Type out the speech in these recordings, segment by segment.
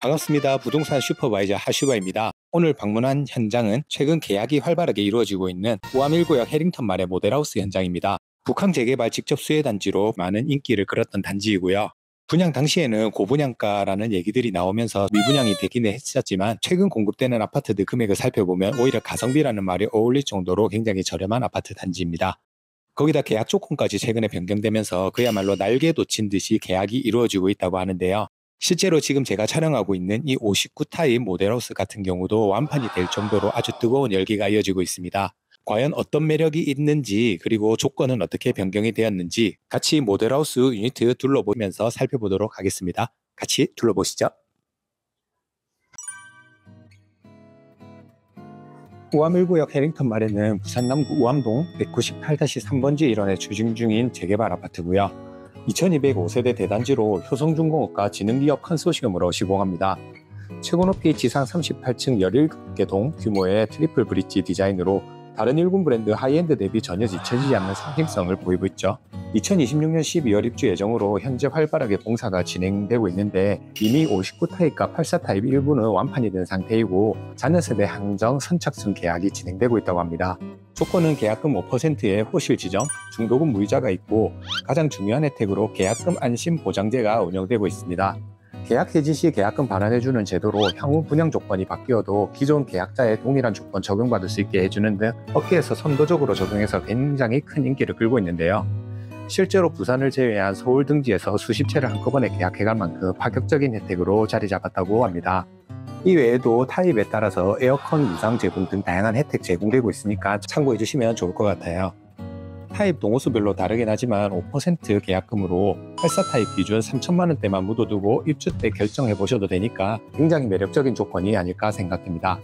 반갑습니다. 부동산 슈퍼바이저 하슈바입니다. 오늘 방문한 현장은 최근 계약이 활발하게 이루어지고 있는 우암 1구역 해링턴 말의 모델하우스 현장입니다. 북항 재개발 직접 수혜 단지로 많은 인기를 끌었던 단지이고요. 분양 당시에는 고분양가라는 얘기들이 나오면서 미분양이 되기는 했었지만 최근 공급되는 아파트들 금액을 살펴보면 오히려 가성비라는 말이 어울릴 정도로 굉장히 저렴한 아파트 단지입니다. 거기다 계약 조건까지 최근에 변경되면서 그야말로 날개 돋친 듯이 계약이 이루어지고 있다고 하는데요. 실제로 지금 제가 촬영하고 있는 이 59 타입 모델하우스 같은 경우도 완판이 될 정도로 아주 뜨거운 열기가 이어지고 있습니다. 과연 어떤 매력이 있는지, 그리고 조건은 어떻게 변경이 되었는지 같이 모델하우스 유니트 둘러보면서 살펴보도록 하겠습니다. 같이 둘러보시죠. 우암 1구역 해링턴 말에는 부산 남구 우암동 198-3번지 일원에 추진 중인 재개발 아파트고요. 2205세대 대단지로 효성중공업과 지능기업 컨소시엄으로 시공합니다. 최고 높이 지상 38층 17개 동 규모의 트리플 브릿지 디자인으로 다른 일군 브랜드 하이엔드 대비 전혀 뒤처지지 않는 상징성을 보이고 있죠. 2026년 12월 입주 예정으로 현재 활발하게 공사가 진행되고 있는데 이미 59 타입과 84 타입 일부는 완판이 된 상태이고 자녀세대 한정 선착순 계약이 진행되고 있다고 합니다. 조건은 계약금 5%의 호실 지정, 중도금 무이자가 있고 가장 중요한 혜택으로 계약금 안심 보장제가 운영되고 있습니다. 계약 해지 시 계약금 반환해주는 제도로 향후 분양 조건이 바뀌어도 기존 계약자의 동일한 조건 적용받을 수 있게 해주는 등 업계에서 선도적으로 적용해서 굉장히 큰 인기를 끌고 있는데요. 실제로 부산을 제외한 서울 등지에서 수십 채를 한꺼번에 계약해갈 만큼 파격적인 혜택으로 자리 잡았다고 합니다. 이 외에도 타입에 따라서 에어컨 무상 제공 등 다양한 혜택 제공되고 있으니까 참고해 주시면 좋을 것 같아요. 타입 동호수별로 다르긴 하지만 5% 계약금으로 84 타입 기준 3천만 원대만 묻어두고 입주 때 결정해 보셔도 되니까 굉장히 매력적인 조건이 아닐까 생각됩니다.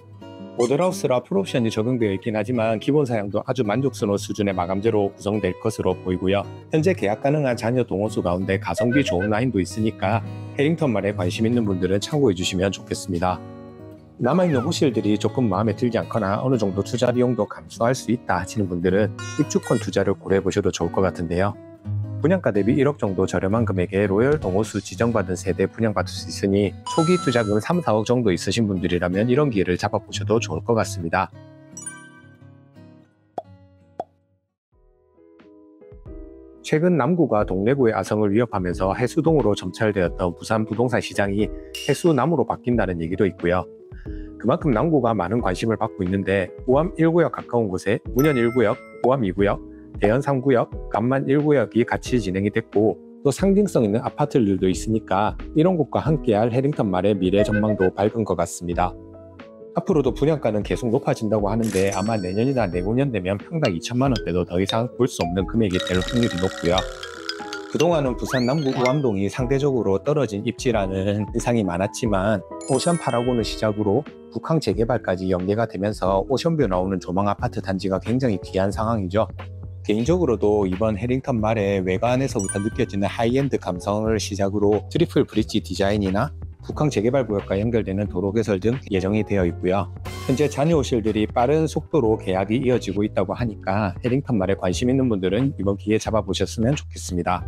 모델하우스라 풀옵션이 적용되어 있긴 하지만 기본 사양도 아주 만족스러운 수준의 마감재로 구성될 것으로 보이고요. 현재 계약 가능한 자녀 동호수 가운데 가성비 좋은 라인도 있으니까 해링턴 말에 관심 있는 분들은 참고해 주시면 좋겠습니다. 남아있는 호실들이 조금 마음에 들지 않거나 어느 정도 투자 비용도 감수할 수 있다 하시는 분들은 입주권 투자를 고려해 보셔도 좋을 것 같은데요. 분양가 대비 1억 정도 저렴한 금액에 로열 동호수 지정받은 세대 분양받을 수 있으니 초기 투자금 3, 4억 정도 있으신 분들이라면 이런 기회를 잡아보셔도 좋을 것 같습니다. 최근 남구가 동래구의 아성을 위협하면서 해수동으로 점철되었던 부산 부동산 시장이 해수남으로 바뀐다는 얘기도 있고요. 그만큼 남구가 많은 관심을 받고 있는데 우암 1구역 가까운 곳에 문현 1구역, 우암 2구역, 대연 3구역, 감만 1구역이 같이 진행이 됐고 또 상징성 있는 아파트들도 있으니까 이런 곳과 함께할 해링턴 말의 미래 전망도 밝은 것 같습니다. 앞으로도 분양가는 계속 높아진다고 하는데 아마 내년이나 내후년 되면 평당 2천만 원대도 더 이상 볼 수 없는 금액이 될 확률이 높고요. 그동안은 부산 남구 우암동이 상대적으로 떨어진 입지라는 인상이 많았지만 오션 파라곤을 시작으로 북항 재개발까지 연계가 되면서 오션뷰 나오는 조망 아파트 단지가 굉장히 귀한 상황이죠. 개인적으로도 이번 해링턴 말의 외관에서부터 느껴지는 하이엔드 감성을 시작으로 트리플 브릿지 디자인이나 북항 재개발 구역과 연결되는 도로 개설 등 예정이 되어 있고요. 현재 자녀 호실들이 빠른 속도로 계약이 이어지고 있다고 하니까 해링턴 말에 관심 있는 분들은 이번 기회에 잡아보셨으면 좋겠습니다.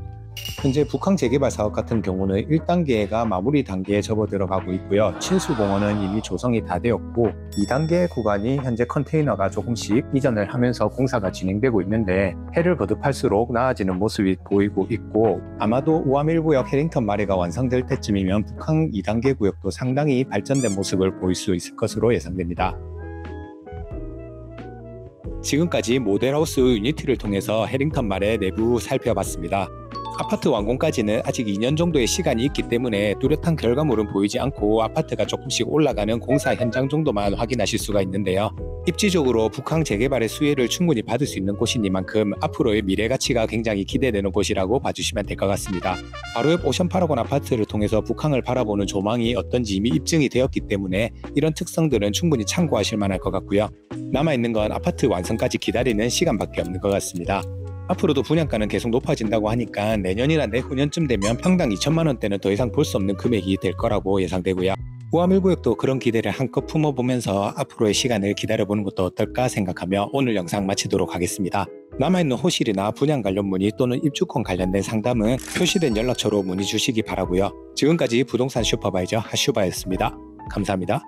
현재 북항 재개발 사업 같은 경우는 1단계가 마무리 단계에 접어들어가고 있고요. 친수공원은 이미 조성이 다 되었고 2단계 구간이 현재 컨테이너가 조금씩 이전을 하면서 공사가 진행되고 있는데 해를 거듭할수록 나아지는 모습이 보이고 있고 아마도 우암 1구역 해링턴 마레가 완성될 때쯤이면 북항 2단계 구역도 상당히 발전된 모습을 보일 수 있을 것으로 예상됩니다. 지금까지 모델하우스 유니티를 통해서 해링턴 말의 내부 살펴봤습니다. 아파트 완공까지는 아직 2년 정도의 시간이 있기 때문에 뚜렷한 결과물은 보이지 않고 아파트가 조금씩 올라가는 공사 현장 정도만 확인하실 수가 있는데요. 입지적으로 북항 재개발의 수혜를 충분히 받을 수 있는 곳이니만큼 앞으로의 미래 가치가 굉장히 기대되는 곳이라고 봐주시면 될 것 같습니다. 바로 옆 오션 파라곤 아파트를 통해서 북항을 바라보는 조망이 어떤지 이미 입증이 되었기 때문에 이런 특성들은 충분히 참고하실 만할 것 같고요. 남아있는 건 아파트 완성까지 기다리는 시간밖에 없는 것 같습니다. 앞으로도 분양가는 계속 높아진다고 하니까 내년이나 내후년쯤 되면 평당 2천만 원대는 더 이상 볼 수 없는 금액이 될 거라고 예상되고요. 우암 1구역도 그런 기대를 한껏 품어보면서 앞으로의 시간을 기다려보는 것도 어떨까 생각하며 오늘 영상 마치도록 하겠습니다. 남아있는 호실이나 분양 관련 문의 또는 입주권 관련된 상담은 표시된 연락처로 문의 주시기 바라고요. 지금까지 부동산 슈퍼바이저 하슈바였습니다. 감사합니다.